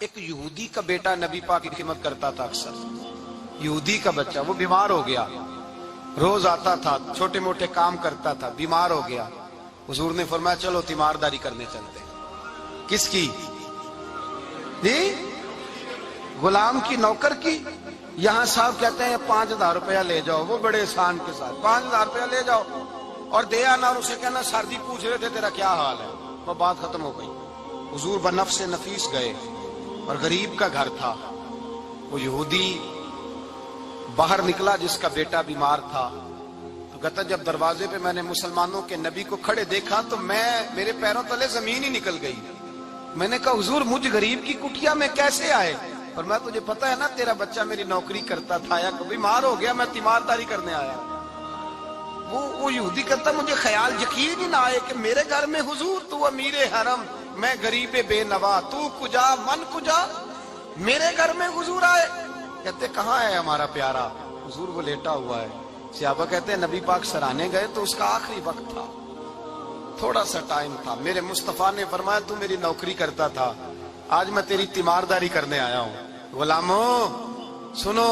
ایک یہودی کا بیٹا نبی پاک کی خدمت کرتا تھا اکثر. یہودی کا بچہ وہ بیمار ہو گیا, روز آتا تھا, چھوٹے موٹے کام کرتا تھا, بیمار ہو گیا. حضور نے فرمایا چلو تیمارداری کرنے چلتے ہیں. کس کی؟ جی غلام کی, نوکر کی. یہاں صاحب کہتے ہیں 5000 روپیہ لے جاؤ, وہ بڑے احسان کے ساتھ 5000 روپیہ لے جاؤ اور دے آنا, اور اسے کہنا سردی پوچھ رہے تھے تیرا کیا حال ہے. وہ بات ختم ہو گئی. حضور بنفس نفیس گئے اور غریب کا گھر تھا. وہ یہودی باہر نکلا جس کا بیٹا بیمار تھا, تو کہتا جب دروازے پہ میں نے مسلمانوں کے نبی کو کھڑے دیکھا تو میرے پیروں تلے زمین ہی نکل گئی. میں نے کہا حضور مجھ غریب کی کٹیا میں کیسے آئے؟ اور میں تجھے پتا ہے نا تیرا بچہ میری نوکری کرتا تھا, یا بیمار ہو گیا, میں تیمارداری کرنے آیا. وہ یہودی کہتا مجھے خیال یقین ہی نہ آئے کہ میرے گھر میں حضور, تو امیر حرم, میں غریب بے نوا, تو کجا من کجا, میرے گھر میں حضور آئے. کہتے کہاں ہے ہمارا پیارا؟ حضور وہ لیٹا ہوا ہے. صحابہ کہتے ہیں نبی پاک سرانے گئے تو اس کا آخری وقت تھا, تھوڑا سا ٹائم تھا. میرے مصطفیٰ نے فرمایا تو میری نوکری کرتا تھا, آج میں تیری تیمارداری کرنے آیا ہوں. غلاموں سنو,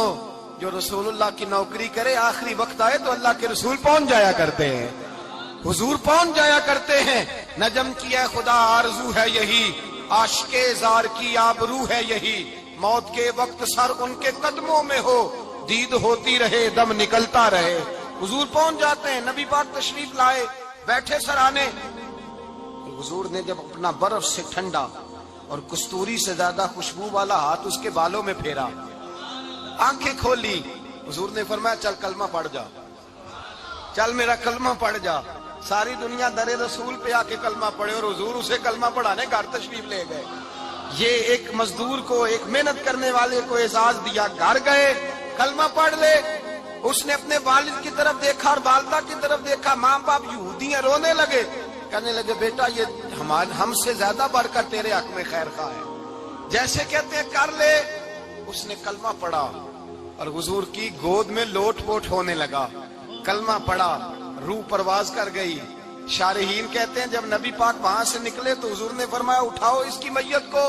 جو رسول اللہ کی نوکری کرے آخری وقت آئے تو اللہ کے رسول پہنچ جایا کرتے ہیں, حضور پہنچ جایا کرتے ہیں. نجم کی ہے خدا آرزو ہے یہی, عاشق زار کی آبرو ہے یہی, موت کے وقت سر ان کے قدموں میں ہو, دید ہوتی رہے دم نکلتا رہے. حضور پہنچ جاتے ہیں. نبی پاک تشریف لائے, بیٹھے سرانے. حضور نے جب اپنا برف سے ٹھنڈا اور کستوری سے زیادہ خوشبو والا ہاتھ اس کے بالوں میں پھیرا, آنکھیں کھولی, حضور نے فرمایا چل کلمہ پڑھ جا, چل میرا کلمہ پڑھ جا. ساری دنیا در رسول پہ آ کے کلمہ پڑھے, اور حضور اسے کلمہ پڑھانے گھر تشریف لے گئے. یہ ایک مزدور کو, ایک محنت کرنے والے کو اعزاز دیا. گھر گئے, کلمہ پڑھ لے. اس نے اپنے والد کی طرف دیکھا اور والدہ کی طرف دیکھا. ماں باپ یہودی ہیں, رونے لگے, کہنے لگے بیٹا یہ ہم سے زیادہ بڑھ کر تیرے حق میں خیر خواہ ہے, جیسے کہتے ہیں کر لے. اس نے کلمہ پڑھا اور حضور کی گود میں لوٹ پوٹ ہونے لگا. کلمہ پڑھا, روح پرواز کر گئی. شارحین کہتے ہیں جب نبی پاک وہاں سے نکلے تو حضور نے فرمایا اٹھاؤ اس کی میت کو.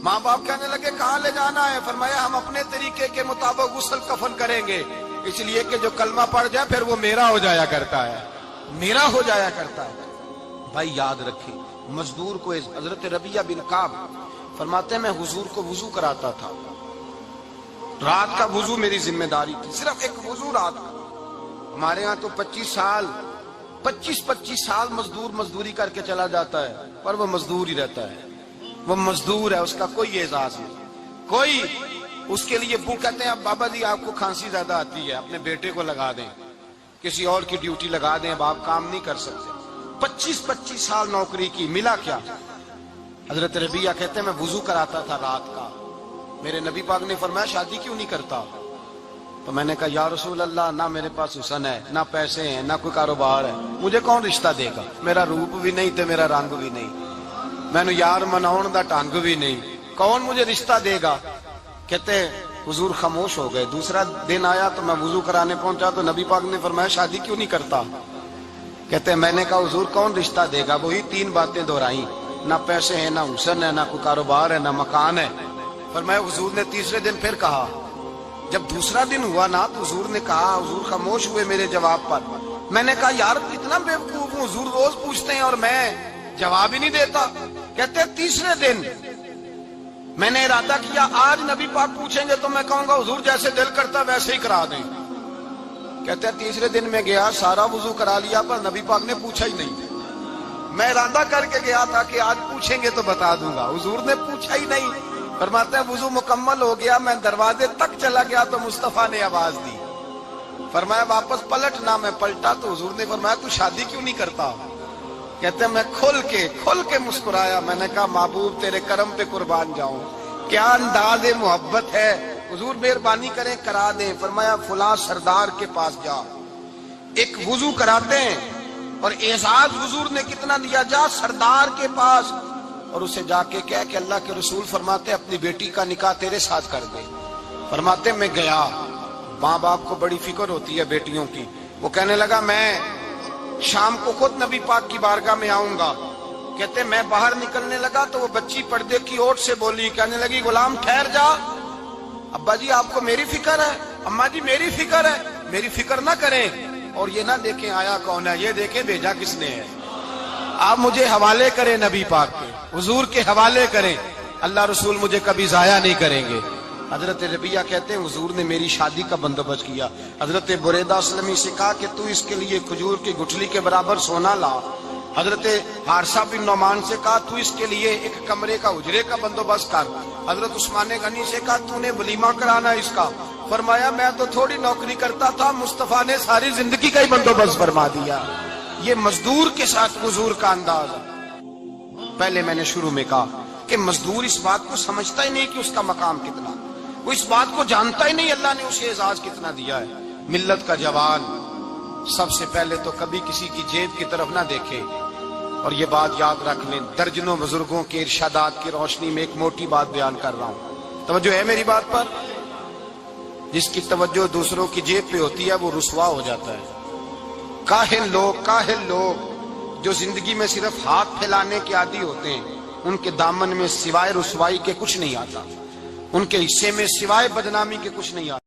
ماں باپ کہنے لگے کہاں لے جانا ہے؟ فرمایا ہم اپنے طریقے کے مطابق غسل کفن کریں گے, اس لیے کہ جو کلمہ پڑھ جائے پھر وہ میرا ہو جایا کرتا ہے, میرا ہو جایا کرتا ہے. بھائی یاد رکھیں, مزدور کو حضرت ربیعہ بن کعب فرماتے ہیں میں حضور کو وضو کراتا تھا. رات کا وضو میری ذمہ داری تھی, صرف ایک وضو رات کا. ہمارے ہاں تو 25 سال مزدور مزدوری کر کے چلا جاتا ہے, پر وہ مزدور ہی رہتا ہے. وہ مزدور ہے, اس کا کوئی اعزاز نہیں, کوئی اس کے لیے وہ کہتے ہیں اب بابا جی آپ کو کھانسی زیادہ آتی ہے, اپنے بیٹے کو لگا دیں, کسی اور کی ڈیوٹی لگا دیں, اب آپ کام نہیں کر سکتے. 25 سال نوکری کی, ملا کیا؟ حضرت ربیعہ کہتے ہیں میں وضو کراتا تھا رات کا. میرے نبی پاک نے فرمایا شادی کیوں نہیں کرتا؟ تو میں نے کہا یا رسول اللہ نہ میرے پاس حسن ہے, نہ پیسے ہیں, نہ کوئی کاروبار ہے, مجھے کون رشتہ دے گا؟ میرا روپ بھی نہیں تے میرا رنگ بھی نہیں, میں نے یار مناؤن دا ٹانگ بھی نہیں, کون مجھے رشتہ دے گا؟ کہتے حضور خاموش ہو گئے. دوسرا دن آیا تو میں وضو کرانے پہنچا تو نبی پاک نے فرمایا شادی کیوں نہیں کرتا؟ کہتے ہیں میں نے کہا حضور کون رشتہ دے گا؟ وہی 3 باتیں دہرائی, نہ پیسے ہیں, نہ حسن ہے, نہ کوئی کاروبار ہے, نہ مکان ہے. فرمایا حضور نے تیسرے دن پھر کہا. جب دوسرا دن ہوا نا تو حضور نے کہا, حضور خاموش ہوئے میرے جواب پر. میں نے کہا یار اتنا بیوقوف ہوں, حضور روز پوچھتے ہیں اور میں جواب ہی نہیں دیتا. کہتے تیسرے دن میں نے ارادہ کیا آج نبی پاک پوچھیں گے تو میں کہوں گا حضور جیسے دل کرتا ویسے ہی کرا دیں. کہتے ہیں تیسرے دن میں گیا, سارا وضو کرا لیا, پر نبی پاک نے پوچھا ہی نہیں. میں ارادہ کر کے گیا تھا کہ آج پوچھیں گے تو بتا دوں گا, حضور نے پوچھا ہی نہیں. فرماتے ہیں وضو مکمل ہو گیا, میں دروازے تک چلا گیا تو مصطفیٰ نے آواز دی. فرمایا واپس پلٹ نہ, میں پلٹا تو حضور نے فرمایا تو شادی کیوں نہیں کرتا؟ کہتے ہیں میں کھل کے مسکرایا. میں نے کہا محبوب تیرے کرم پہ قربان جاؤں, کیا انداز محبت ہے, حضور مہربانی کریں کرا دیں. فرمایا فلاں سردار کے پاس جا, ایک وضو کراتے ہیں, اور اعزاز حضور نے کتنا دیا, جا سردار کے پاس اور اسے جا کے کہہ کہ اللہ کے رسول فرماتے اپنی بیٹی کا نکاح تیرے ساتھ کر دے. فرماتے میں گیا, ماں باپ کو بڑی فکر ہوتی ہے بیٹیوں کی. وہ کہنے لگا میں شام کو خود نبی پاک کی بارگاہ میں آؤں گا کہتے میں باہر نکلنے لگا تو وہ بچی پردے کی اوٹ سے بولی، کہنے لگی غلام ٹھہر جا، ابا جی آپ کو میری فکر ہے، اماں جی میری فکر ہے، میری فکر نہ کریں اور یہ نہ دیکھیں آیا کون ہے، یہ دیکھیں بھیجا کس نے ہے۔ آپ مجھے حوالے کریں نبی پاک کے، حضور کے حوالے کریں، اللہ رسول مجھے کبھی ضائع نہیں کریں گے۔ حضرت ربیہ کہتے ہیں حضور نے میری شادی کا بندوبست کیا۔ حضرت بریدہ اسلمی سے کہا کہ تو اس کے لیے کھجور کی گٹھلی کے برابر سونا لا۔ حضرت حارثہ بن نعمان سے کہا تو اس کے لیے ایک کمرے کا اجرے کا بندوبست کر۔ حضرت عثمان غنی سے کہا تو نے ولیمہ کرانا اس کا۔ فرمایا میں تو تھوڑی نوکری کرتا تھا، مصطفیٰ نے ساری زندگی کا ہی بندوبست فرما دیا۔ یہ مزدور کے ساتھ حضور کا انداز ہے۔ پہلے میں نے شروع میں کہا کہ مزدور اس بات کو سمجھتا ہی نہیں کہ اس کا مقام کتنا، وہ اس بات کو جانتا ہی نہیں اللہ نے اسے اعزاز کتنا دیا ہے۔ ملت کا جوان سب سے پہلے تو کبھی کسی کی جیب کی طرف نہ دیکھے، اور یہ بات یاد رکھ لیں، درجنوں بزرگوں کے ارشادات کی روشنی میں ایک موٹی بات بیان کر رہا ہوں، توجہ ہے میری بات پر؟ جس کی توجہ دوسروں کی جیب پہ ہوتی ہے وہ رسوا ہو جاتا ہے۔ کاہل لوگ جو زندگی میں صرف ہاتھ پھیلانے کے عادی ہوتے ہیں، ان کے دامن میں سوائے رسوائی کے کچھ نہیں آتا، ان کے حصے میں سوائے بدنامی کے کچھ نہیں آتا۔